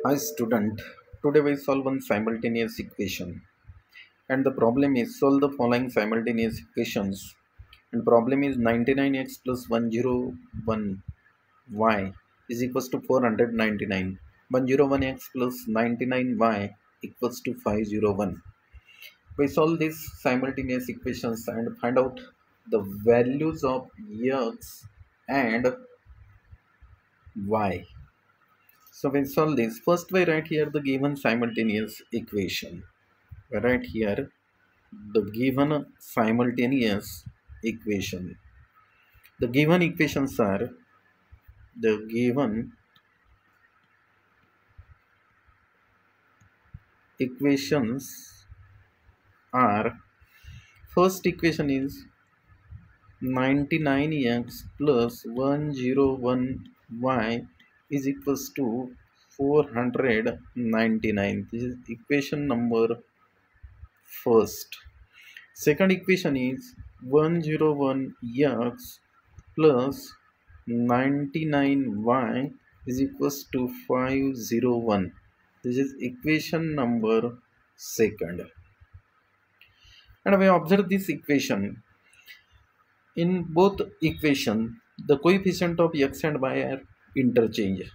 Hi student, today we solve one simultaneous equation and the problem is solve the following simultaneous equations and problem is 99x plus 101y is equals to 499. 101x plus 99y equals to 501. We solve these simultaneous equations and find out the values of x and y. So we solve this. First we write here the given simultaneous equation. We write here the given simultaneous equation. The given equations are the given equations are first equation is 99x plus 101y is equals to 499. This is equation number first. Second equation is 101x plus 99y is equals to 501. This is equation number second. And we observe this equation. In both equation, the coefficient of x and y are interchange.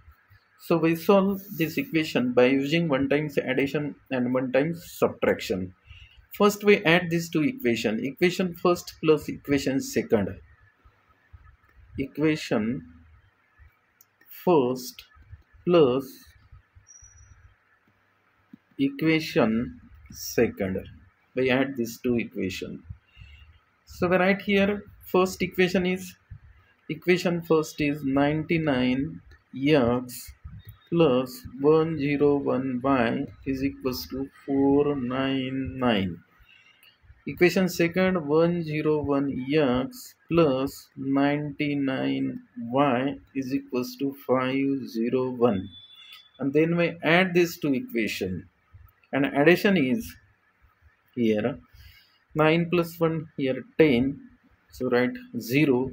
So we solve this equation by using one times addition and one times subtraction. First we add these two equation. Equation first plus equation second. Equation first plus equation second. We add these two equation. So we write here first equation first is 99x plus 101y is equals to 499. Equation second 101x plus 99y is equals to 501. And then we add these two equation. And addition is here 9 plus 1 here 10. So write 0.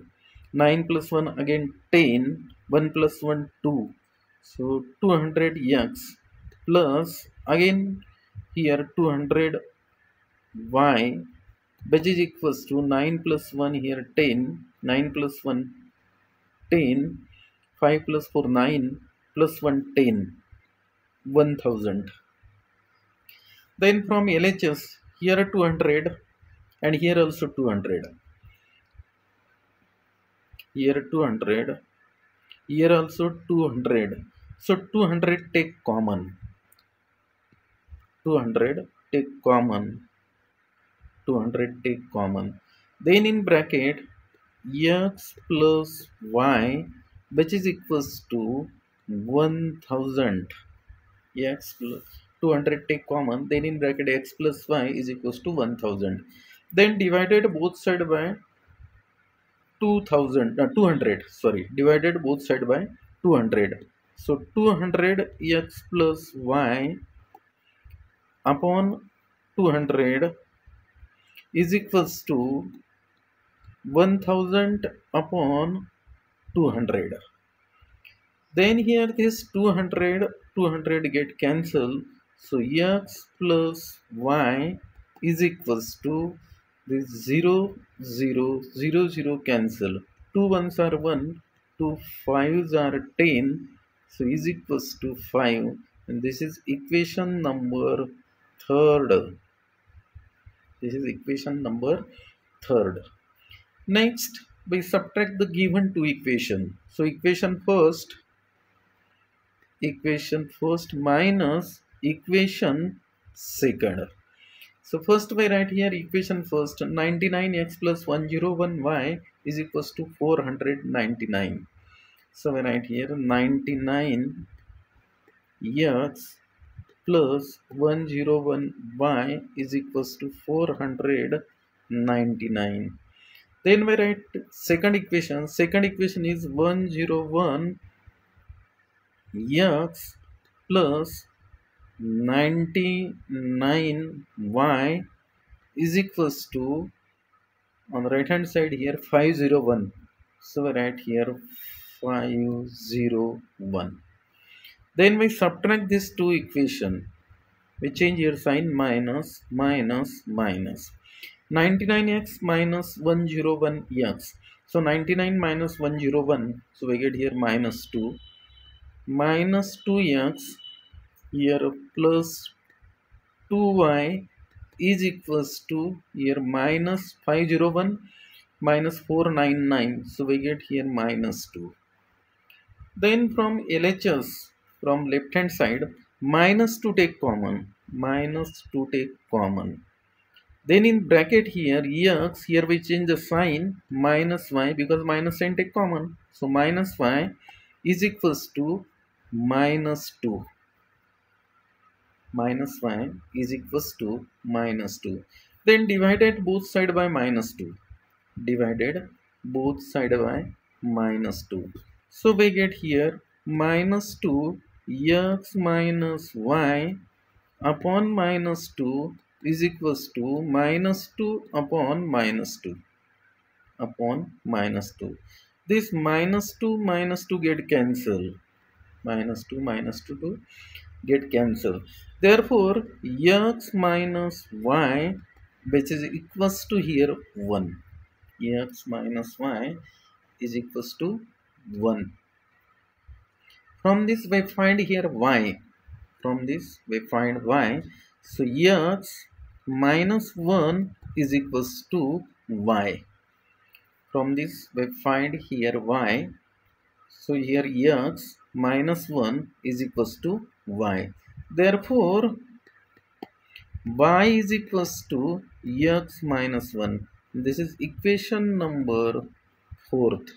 9 plus 1 again 10. 1 plus 1 2. So 200x plus again here 200y which is equals to 9 plus 1 here 10. 9 plus 1 10. 5 plus 4 9 plus 1 10. 1000. Then from LHS here 200 and here also 200. Here 200. Here also 200. So 200 take common. 200 take common. 200 take common. Then in bracket x plus y which is equals to 1000. X plus 200 take common. Then in bracket x plus y is equals to 1000. Then divided both side by 200, sorry, divided both side by 200. So 200 x plus y upon 200 is equals to 1000 upon 200. Then here this 200 get cancelled. So x plus y is equals to this 0 cancel. 2 ones are 1, 2 fives are 10. So is equals to 5. And this is equation number third. This is equation number third. Next, we subtract the given two equation. So equation first minus equation second. So first we write here equation first 99x plus 101y is equals to 499. So we write here 99x plus 101y is equals to 499. Then we write second equation. Second equation is 101 x plus 99y is equals to, on the right hand side here, 501. So we write here 501. Then we subtract these two equations. We change here sign, minus, minus, minus. 99x minus 101x. So 99 minus 101. So we get here minus 2. Minus 2x here plus 2y is equals to here minus 501 minus 499. So we get here minus 2. Then from LHS, from left hand side, minus 2 take common. Minus 2 take common. Then in bracket here, x, here we change the sign, minus y, because minus sign take common. So minus y is equals to minus 2. Minus y is equals to minus 2. Then divided both side by minus 2. Divided both side by minus 2. So we get here minus 2 x minus y upon minus 2 is equals to minus 2 upon minus 2 upon minus 2. This minus 2 get cancelled. Minus 2 to get cancelled. Therefore, x minus y, which is equals to here 1. X minus y is equals to 1. From this we find here y. From this we find y. So x minus 1 is equals to y. From this we find here y. So here x minus 1 is equals to y. Therefore, y is equals to x minus 1. This is equation number 4th.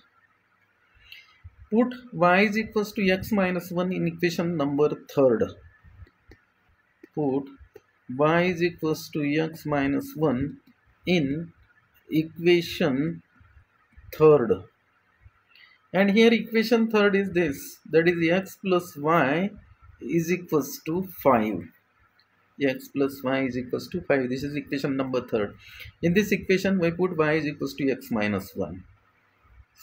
Put y is equals to x minus 1 in equation number 3rd. Put y is equals to x minus 1 in equation 3rd. And here equation 3rd is this, that is x plus y is equals to 5. X plus y is equals to 5. This is equation number 3rd. In this equation we put y is equals to x minus 1.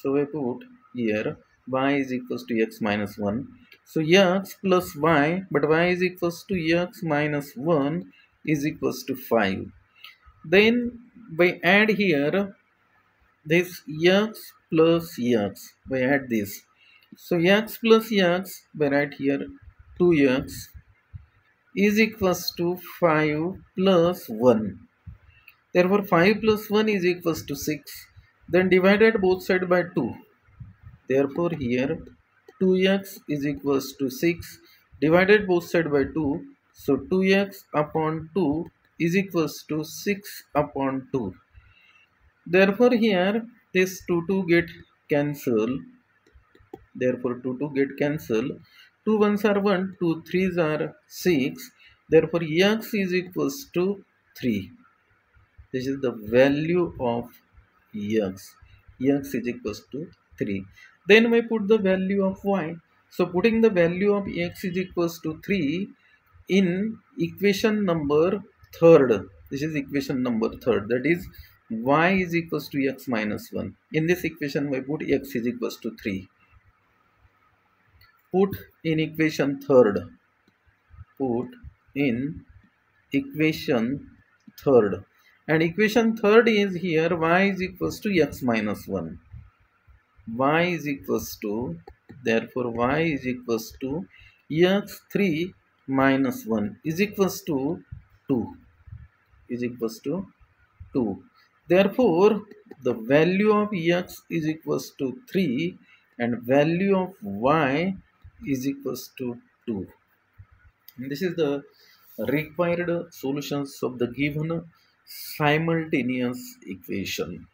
So we put here y is equals to x minus 1. So x plus y, but y is equals to x minus 1 is equals to 5. Then we add here this x plus x. We add this. So x plus x, we write here 2x is equals to 5 plus 1. Therefore 5 plus 1 is equals to 6. Then divided both sides by 2. Therefore here 2x is equals to 6. Divided both sides by 2. So 2x upon 2 is equals to 6 upon 2. Therefore here this 2 get cancelled. Therefore 2 get cancelled. 2 1s are 1, 2 3s are 6. Therefore x is equals to 3. This is the value of x. X is equals to 3. Then we put the value of y. So putting the value of x is equals to 3 in equation number 3rd. This is equation number 3rd. That is y is equals to x minus 1. In this equation we put x is equals to 3. Put in equation 3rd. Put in equation 3rd. And equation 3rd is here y is equals to x minus 1. Y is equals to, therefore y is equals to x3 minus 1 is equals to 2. Is equals to 2. Therefore, the value of x is equals to 3 and value of y is equals to 2. And this is the required solutions of the given simultaneous equation.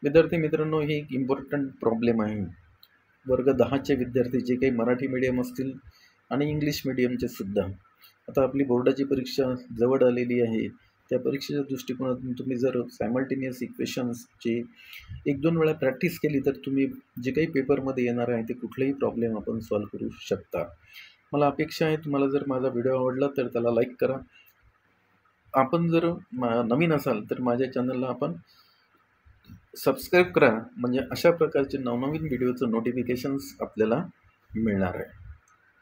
विद्यार्थी मित्रांनो, ही एक important problem आहे. वर्ग 10चे विद्यार्थी जे काही Marathi medium असतील आणि English मीडियमचे सुद्धा, आता आपली बोर्डाची परीक्षा जवळ आलेली आहे. त्या परीक्षेच्या दृष्टिकोनातून तुम्ही जर सायमल्टेनियस इक्वेशन्सची 1-2 वेळा प्रॅक्टिस केली तर तुम्ही जे काही पेपरमध्ये येणार आहे ते कुठलेही प्रॉब्लेम आपण सॉल्व्ह करू शकता. मला अपेक्षा आहे तुम्हाला जर माझा व्हिडिओ आवडला तर त्याला लाईक करा. आपण जर नवीन असाल तर माझ्या चॅनलला आपण सबस्क्राईब करा, म्हणजे अशा प्रकारचे नवनवीन व्हिडिओचं नोटिफिकेशन्स आपल्याला मिळणार आहे.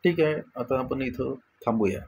ठीक आहे, आता आपण इथं थांबूया.